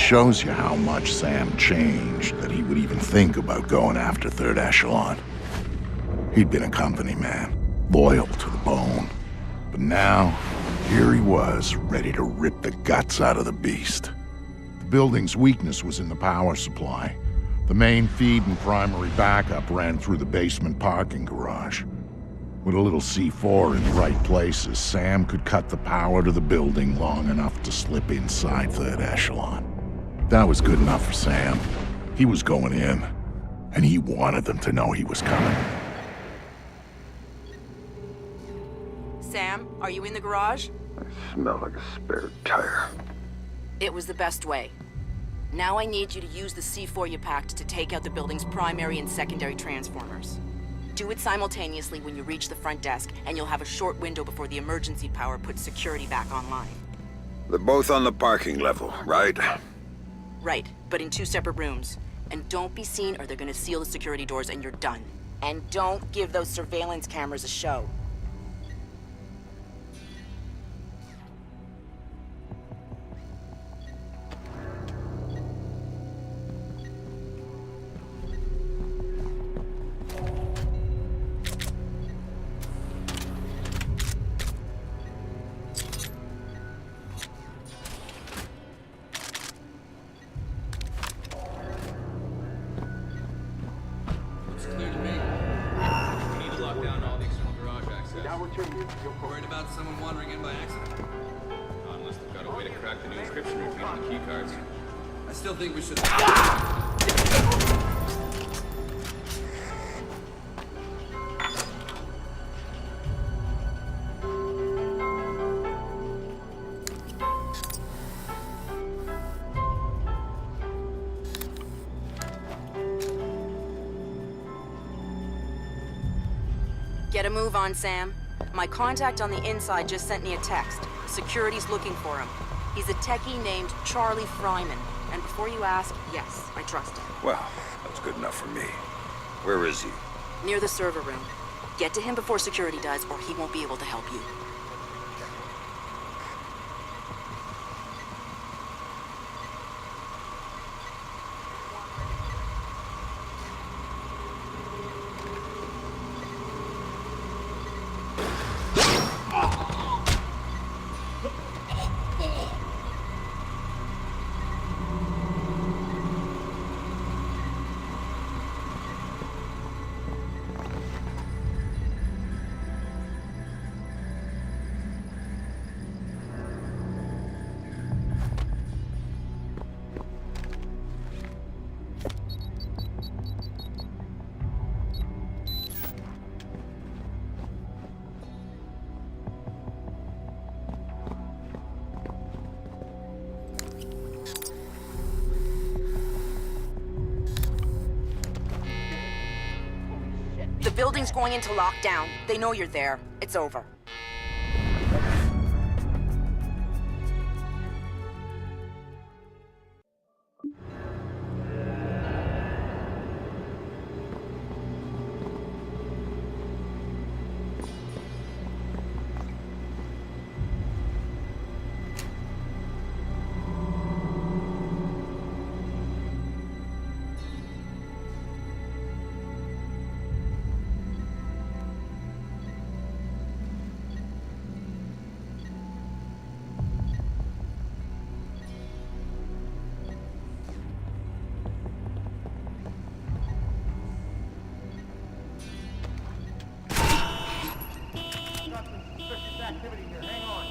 shows you how much Sam changed that he would even think about going after Third Echelon. He'd been a company man, loyal to the bone. But now, here he was, ready to rip the guts out of the beast. The building's weakness was in the power supply. The main feed and primary backup ran through the basement parking garage. With a little C4 in the right places, Sam could cut the power to the building long enough to slip inside Third Echelon. That was good enough for Sam. He was going in, and he wanted them to know he was coming. Sam, are you in the garage? I smell like a spare tire. It was the best way. Now I need you to use the C4 you packed to take out the building's primary and secondary transformers. Do it simultaneously when you reach the front desk, and you'll have a short window before the emergency power puts security back online. They're both on the parking level, right? Right, but in 2 separate rooms. And don't be seen or they're gonna seal the security doors and you're done. And don't give those surveillance cameras a show. Worried about someone wandering in by accident? Unless they've got a way to crack the new encryption routine on the keycards. I still think we should... Get a move on, Sam. My contact on the inside just sent me a text. Security's looking for him. He's a techie named Charlie Fryman. And before you ask, yes, I trust him. Well, that's good enough for me. Where is he? Near the server room. Get to him before security does, or he won't be able to help you. The building's going into lockdown. They know you're there. It's over. Activity here. Hang on.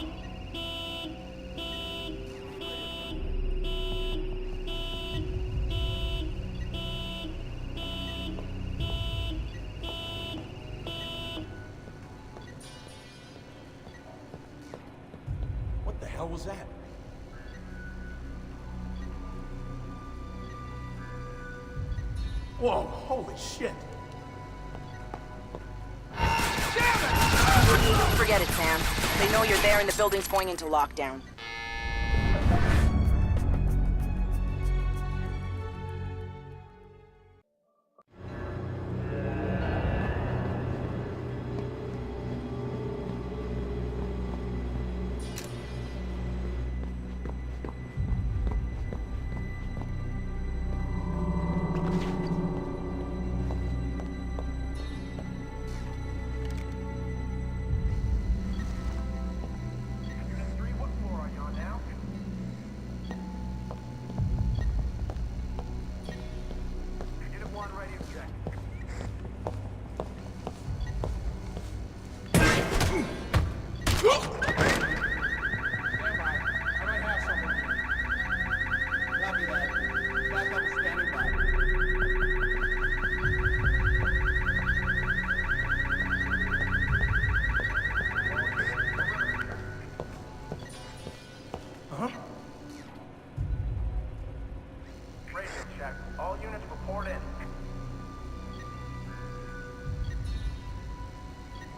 What the hell was that? Whoa, holy shit. Forget it, Sam. They know you're there and the building's going into lockdown.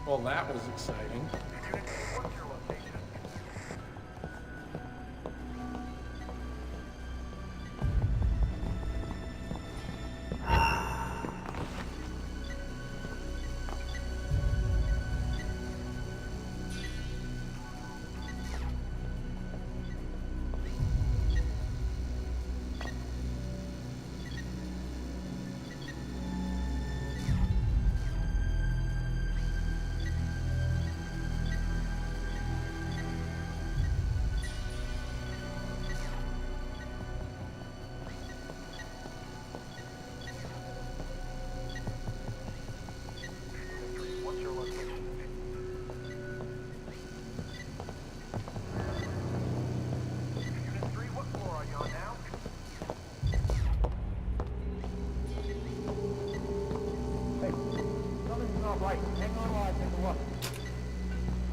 Well, that was exciting. Right, hang on while I take a look.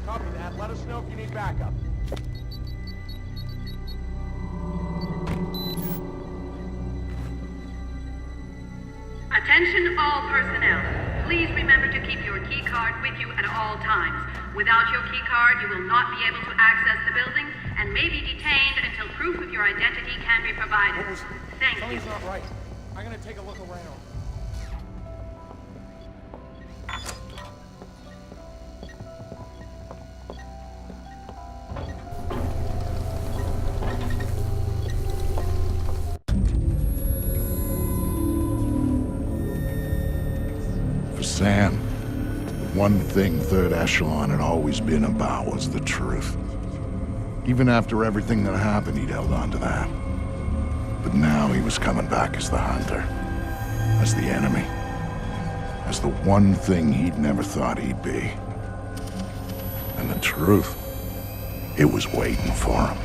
Copy that. Let us know if you need backup. Attention all personnel. Please remember to keep your key card with you at all times. Without your key card, you will not be able to access the building and may be detained until proof of your identity can be provided. Thank you. Something's not right. I'm gonna take a look around. Sam, one thing Third Echelon had always been about was the truth. Even after everything that happened, he'd held on to that. But now he was coming back as the hunter, as the enemy, as the one thing he'd never thought he'd be. And the truth, it was waiting for him.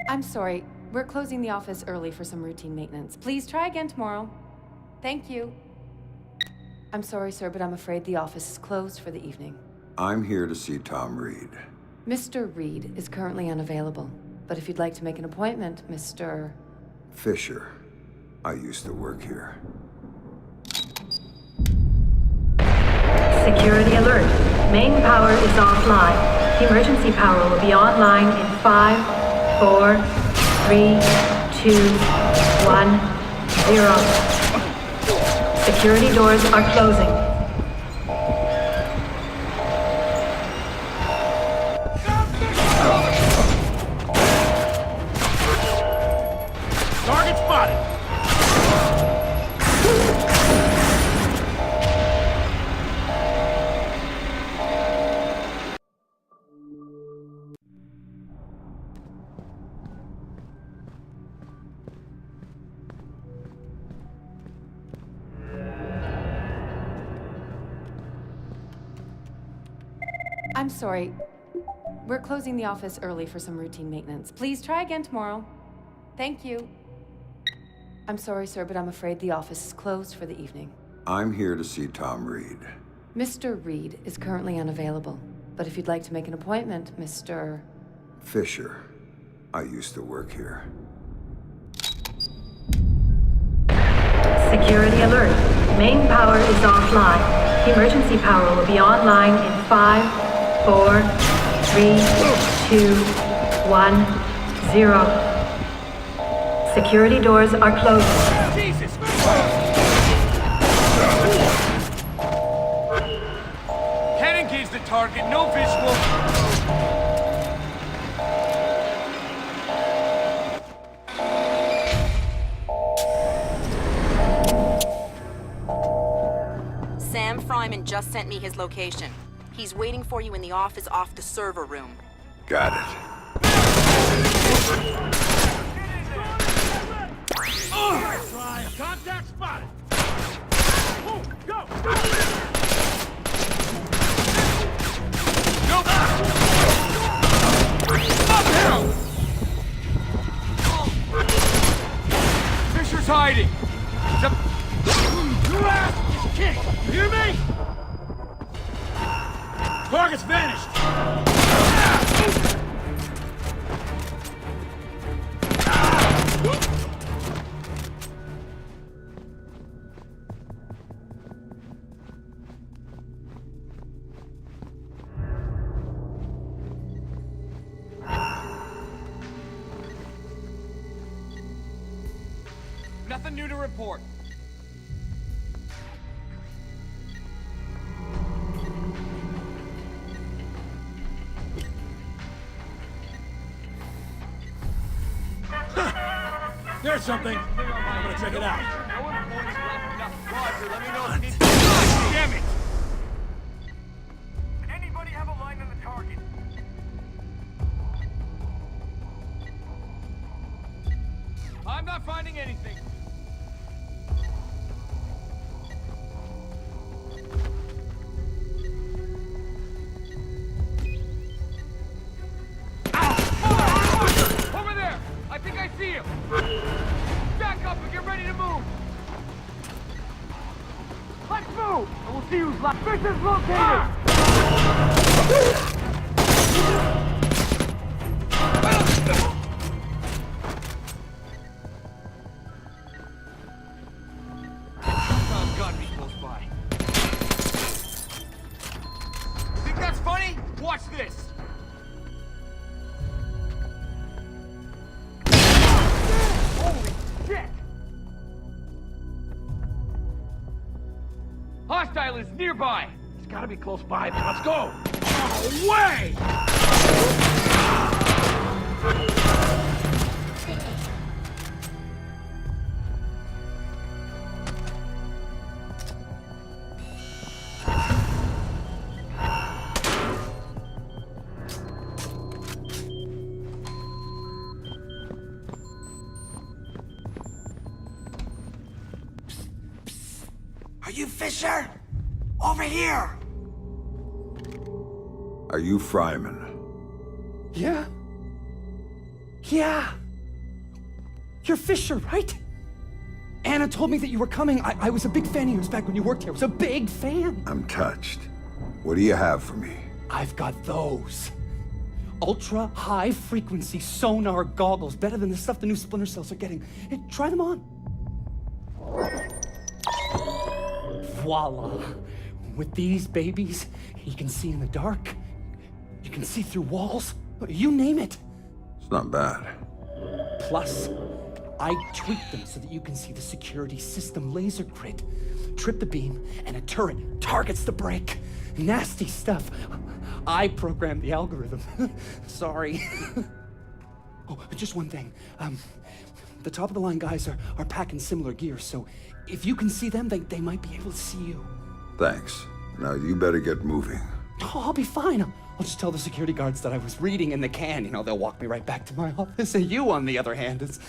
I'm sorry. We're closing the office early for some routine maintenance. Please try again tomorrow. Thank you. I'm sorry, sir, but I'm afraid the office is closed for the evening. I'm here to see Tom Reed. Mr. Reed is currently unavailable. But if you'd like to make an appointment, Mr. Fisher. I used to work here. Security alert. Main power is offline. Emergency power will be online in 5, 4, 3, 2, 1, 0. Security doors are closing. Target spotted! I'm sorry. We're closing the office early for some routine maintenance. Please try again tomorrow. Thank you. I'm sorry, sir, but I'm afraid the office is closed for the evening. I'm here to see Tom Reed. Mr. Reed is currently unavailable. But if you'd like to make an appointment, Mr. Fisher. I used to work here. Security alert. Main power is offline. Emergency power will be online in 5, 4, 3, 2, 1, 0. Security doors are closing. Jesus! Can't engage the target, no visual. Fryman just sent me his location. He's waiting for you in the office off the server room. Got it. Contact spotted! Move! Go! Go! Stop him! Fisher's hiding! Your ass is kicked! You hear me? Target's vanished! Nothing new to report. There's something. I'm gonna check it out. Let me know if you need... God damn it! Anybody have a line on the target? I'm not finding anything. Over there! I think I see him! Back up and get ready to move! Let's move! And we'll see who's left. Fisher's located! Tom's gotta be close by. Think that's funny? Watch this! Holy shit! Hostile is nearby! It's gotta be close by, then let's go! Away! Are you Fisher? Over here! Are you Fryman? Yeah? Yeah! You're Fisher, right? Anna told me that you were coming. I was a big fan of yours back when you worked here. I was a big fan. I'm touched. What do you have for me? I've got those. Ultra high frequency sonar goggles. Better than the stuff the new Splinter cells are getting. Hey, try them on. Voila. With these babies, you can see in the dark. You can see through walls. You name it. It's not bad. Plus, I tweaked them so that you can see the security system laser grid. Trip the beam, and a turret targets the break. Nasty stuff. I programmed the algorithm. Sorry. Oh, just one thing. The top-of-the-line guys are packing similar gear, so if you can see them, they might be able to see you. Thanks. Now you better get moving. Oh, I'll be fine. I'll just tell the security guards that I was reading in the can. You know, they'll walk me right back to my office. And you, on the other hand, is...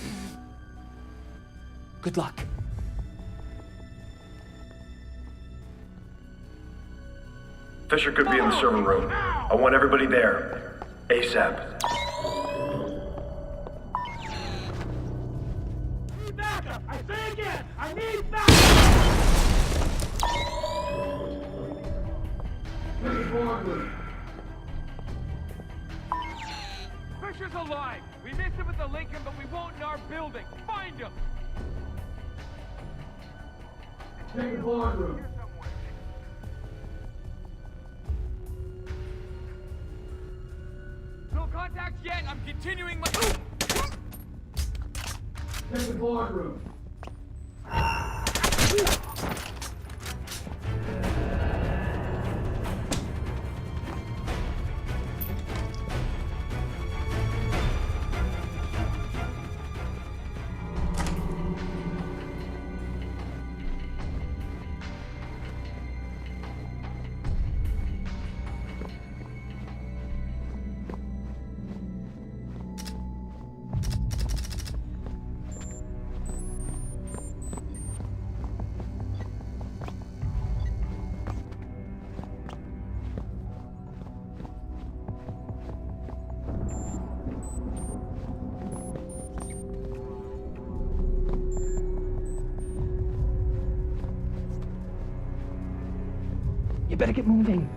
Good luck. Fisher could be in the server room. I want everybody there. ASAP. Need backup! I say again! I need backup! Fisher's alive! We missed him at the Lincoln, but we won't in our building! Find him! Take the boardroom. No contacts yet! I'm continuing my... Take the boardroom. better get moving.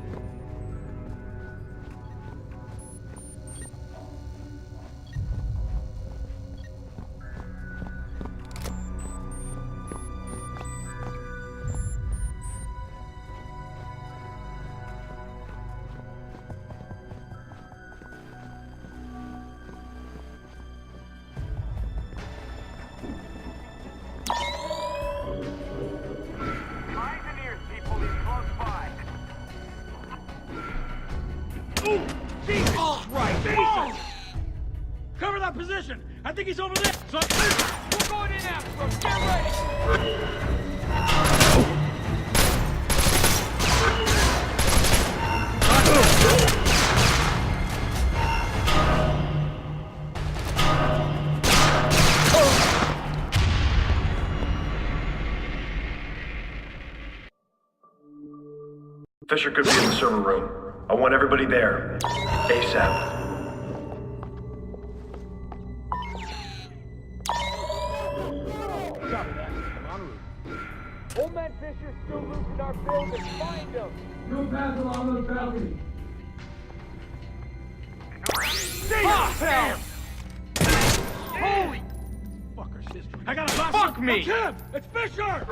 Cover that position! I think he's over there! So we're going in after him! Get ready! Fisher could be in the server room. I want everybody there. ASAP. Old man Fisher's still loose in our building. Find him! No pass along those balconies. Damn! Holy fucker's history. I got a blast. Fuck me! It's him! It's Fisher!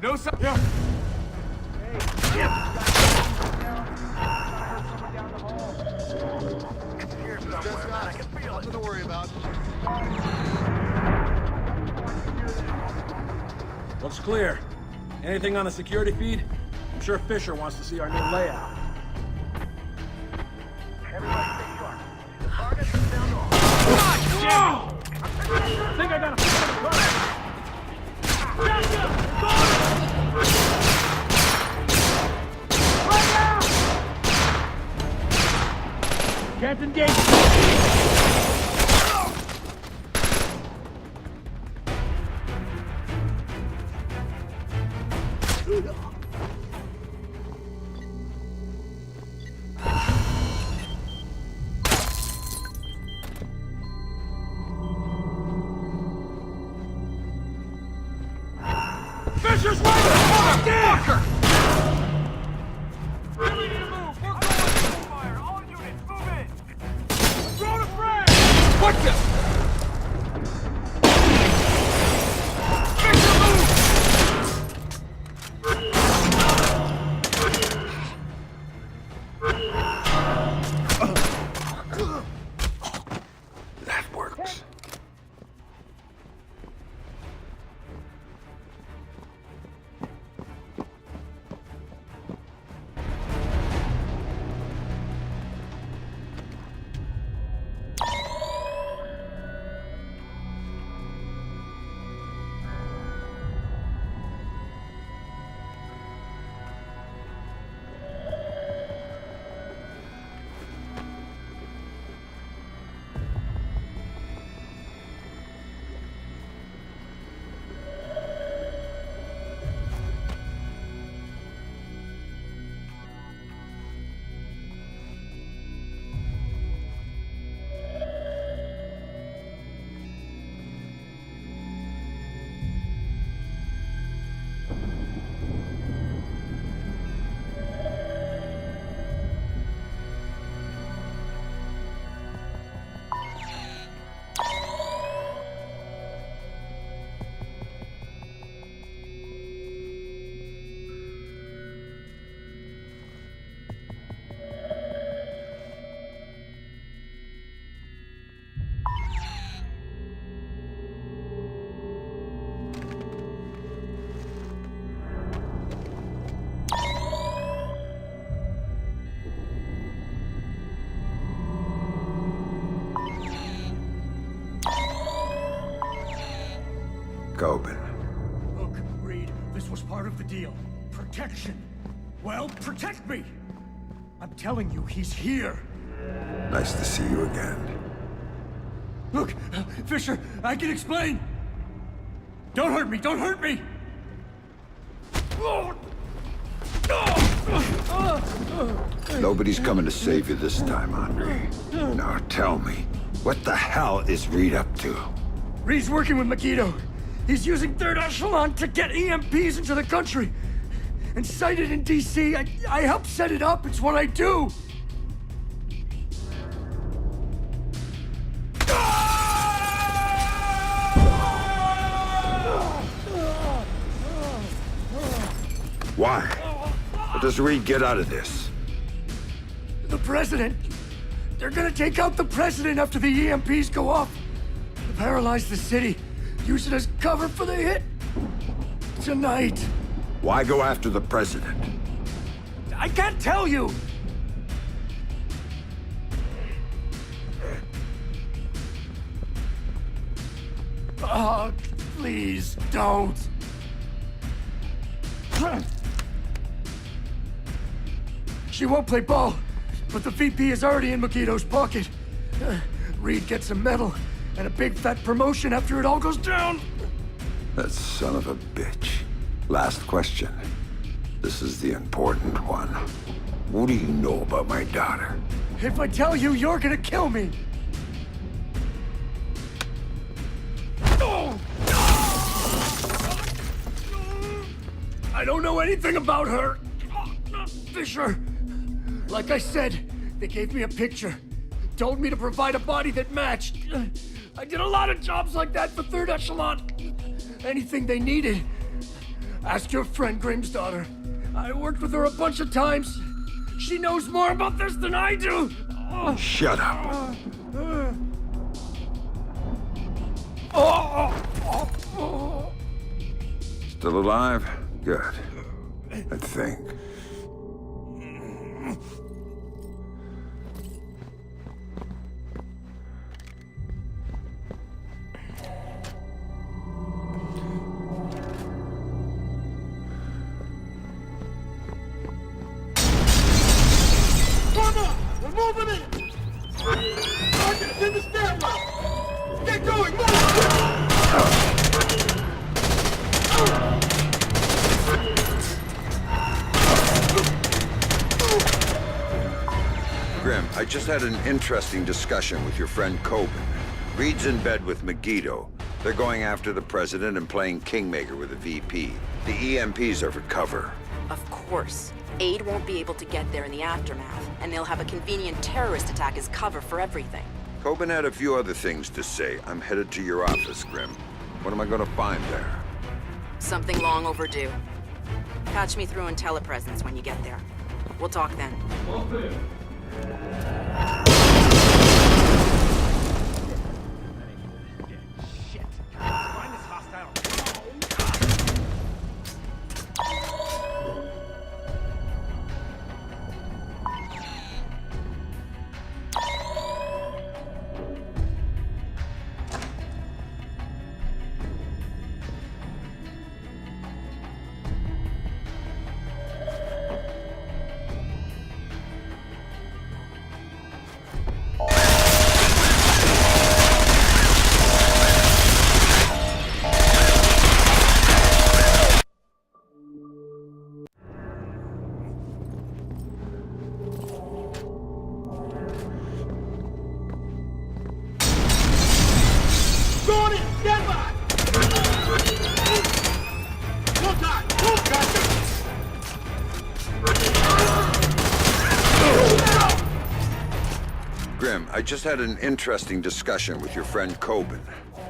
No, sir. Yeah. Nothing to worry about. Looks clear. Anything on the security feed? I'm sure Fisher wants to see our new layout. Everybody stay sharp. The target is down low. I think I got a fix on the car. Can't engage. Fisher's right! Fucker! We need to move! We're going fire! All units, move in! Throw the frag! What the? Fisher, move! That works. Kobin. Look, Reed, this was part of the deal. Protection. Well, protect me! I'm telling you, he's here. Nice to see you again. Look, Fisher, I can explain. Don't hurt me, don't hurt me! Nobody's coming to save you this time, Andre. Now tell me, what the hell is Reed up to? Reed's working with Megiddo. He's using Third Echelon to get EMPs into the country. And sighted in DC, I help set it up. It's what I do. Why? What does Reed get out of this? The president. They're gonna take out the president after the EMPs go off. Paralyze the city. Use it as cover for the hit. Tonight. Why go after the president? I can't tell you! Oh, please, don't. She won't play ball, but the VP is already in Megiddo's pocket. Reed gets a medal and a big fat promotion after it all goes down. That son of a bitch. Last question. This is the important one. What do you know about my daughter? If I tell you, you're gonna kill me. I don't know anything about her. Fisher. Like I said, they gave me a picture. Told me to provide a body that matched. I did a lot of jobs like that for Third Echelon. Anything they needed. Ask your friend Grimm's daughter. I worked with her a bunch of times. She knows more about this than I do. Shut up. Still alive? Good. I think. I just had an interesting discussion with your friend Kobin. Reed's in bed with Megiddo. They're going after the president and playing Kingmaker with the VP. The EMPs are for cover. Of course. Aid won't be able to get there in the aftermath, and they'll have a convenient terrorist attack as cover for everything. Kobin had a few other things to say. I'm headed to your office, Grimm. What am I gonna find there? Something long overdue. Patch me through in telepresence when you get there. We'll talk then. I just had an interesting discussion with your friend Kobin.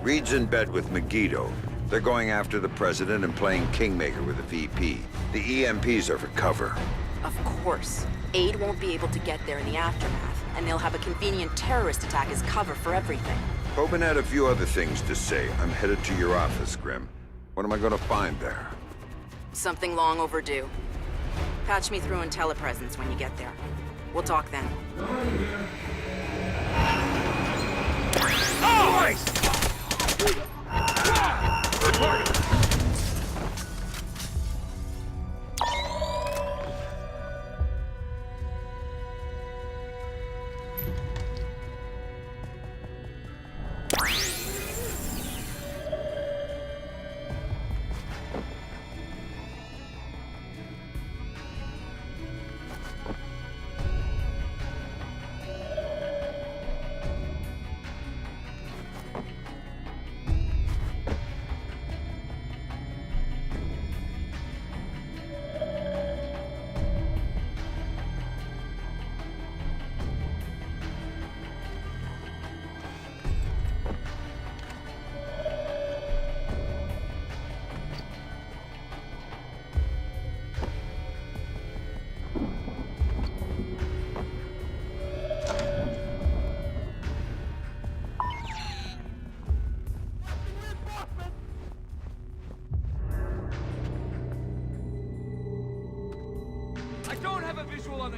Reed's in bed with Megiddo. They're going after the president and playing Kingmaker with the VP. The EMPs are for cover. Of course. Aid won't be able to get there in the aftermath, and they'll have a convenient terrorist attack as cover for everything. Kobin had a few other things to say. I'm headed to your office, Grimm. What am I gonna find there? Something long overdue. Patch me through in telepresence when you get there. We'll talk then. Nice! Target!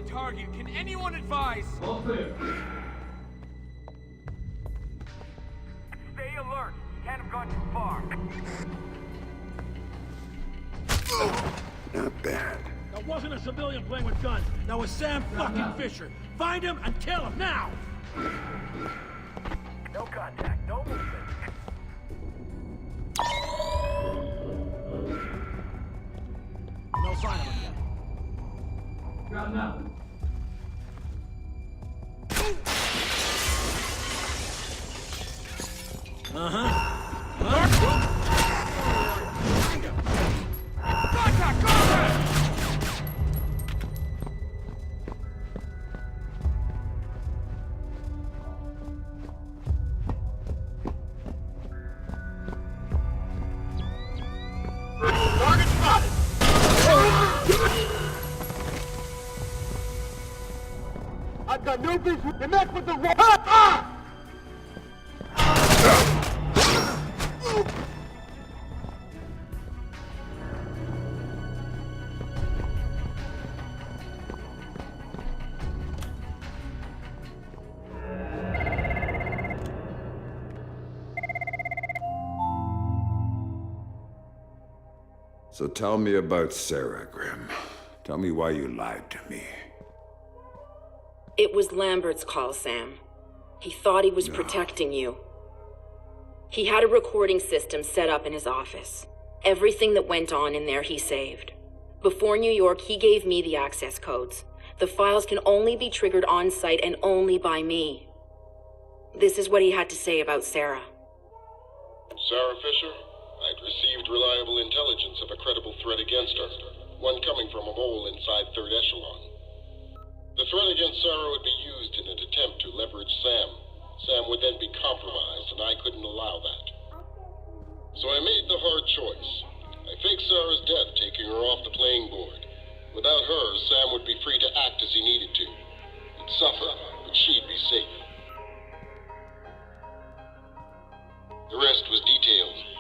the target. Can anyone advise? All clear. Stay alert. Can't have gone too far. Not bad. That wasn't a civilian playing with guns. That was Sam fucking Fisher. Find him and kill him now! No contact. No movement. No sign of him yet. Got nothing. Contact! Contact! Target spotted! I've got no vision. You mess with the wrong. So tell me about Sarah, Grimm. Tell me why you lied to me. It was Lambert's call, Sam. He thought he was protecting you. He had a recording system set up in his office. Everything that went on in there he saved. Before New York, he gave me the access codes. The files can only be triggered on-site and only by me. This is what he had to say about Sarah. Sarah Fisher? I'd received reliable intelligence of a credible threat against her, one coming from a mole inside 3rd Echelon. The threat against Sarah would be used in an attempt to leverage Sam. Sam would then be compromised, and I couldn't allow that. So I made the hard choice. I faked Sarah's death, taking her off the playing board. Without her, Sam would be free to act as he needed to. He'd suffer, but she'd be safe. The rest was detailed.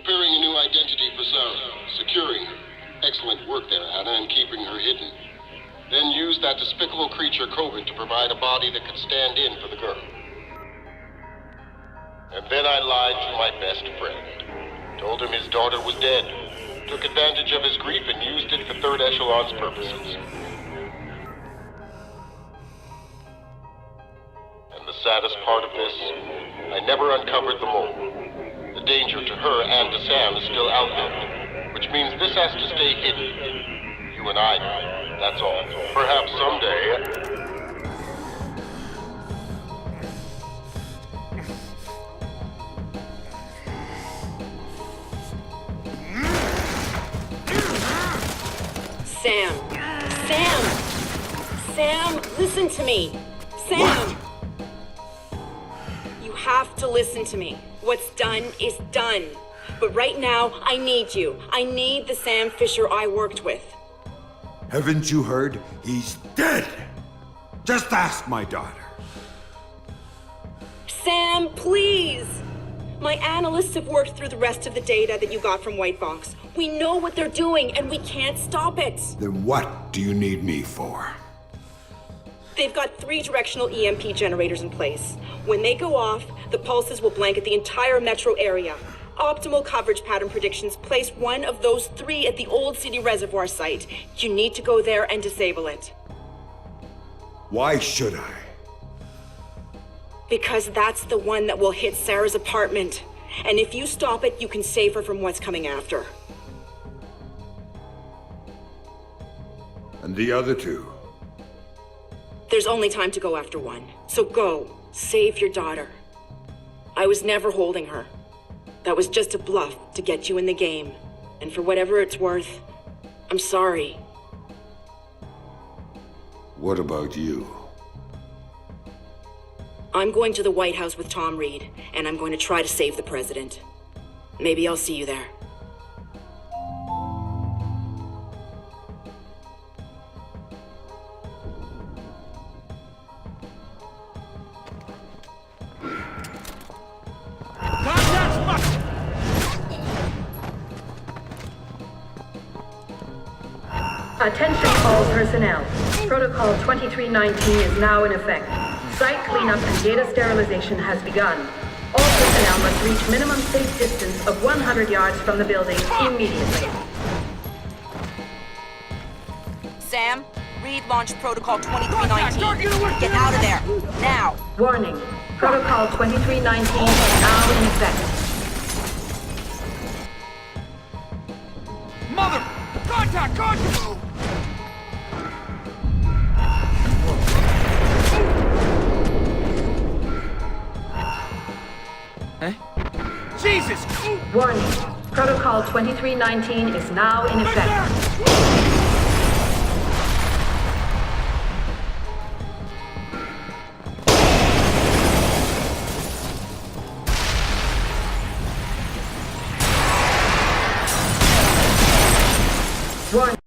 Preparing a new identity for Sarah, securing her. Excellent work there, Anna, in keeping her hidden. Then used that despicable creature, Kobina, to provide a body that could stand in for the girl. And then I lied to my best friend. Told him his daughter was dead. Took advantage of his grief and used it for 3rd Echelon's purposes. And the saddest part of this, I never uncovered the mole. The danger to her and to Sam is still out there, which means this has to stay hidden. You and I know, that's all. Perhaps someday... Sam! Sam! Sam, listen to me! Sam! What? You have to listen to me. What's done is done. But right now, I need you. I need the Sam Fisher I worked with. Haven't you heard? He's dead! Just ask my daughter. Sam, please! My analysts have worked through the rest of the data that you got from White Box. We know what they're doing, and we can't stop it. Then what do you need me for? They've got 3 directional EMP generators in place. When they go off, the pulses will blanket the entire metro area. Optimal coverage pattern predictions place one of those 3 at the Old City Reservoir site. You need to go there and disable it. Why should I? Because that's the one that will hit Sarah's apartment. And if you stop it, you can save her from what's coming after. And the other 2? There's only time to go after one. So go. Save your daughter. I was never holding her. That was just a bluff to get you in the game. And for whatever it's worth, I'm sorry. What about you? I'm going to the White House with Tom Reed, and I'm going to try to save the president. Maybe I'll see you there. Attention all personnel. Protocol 2319 is now in effect. Site cleanup and data sterilization has begun. All personnel must reach minimum safe distance of 100 yards from the building immediately. Sam, Reed launched Protocol 2319. Get out of there, now! Warning. Protocol 2319 is now in effect. Mother! Contact! Contact! Jesus! Warning. Protocol 2319 is now in effect. Warning.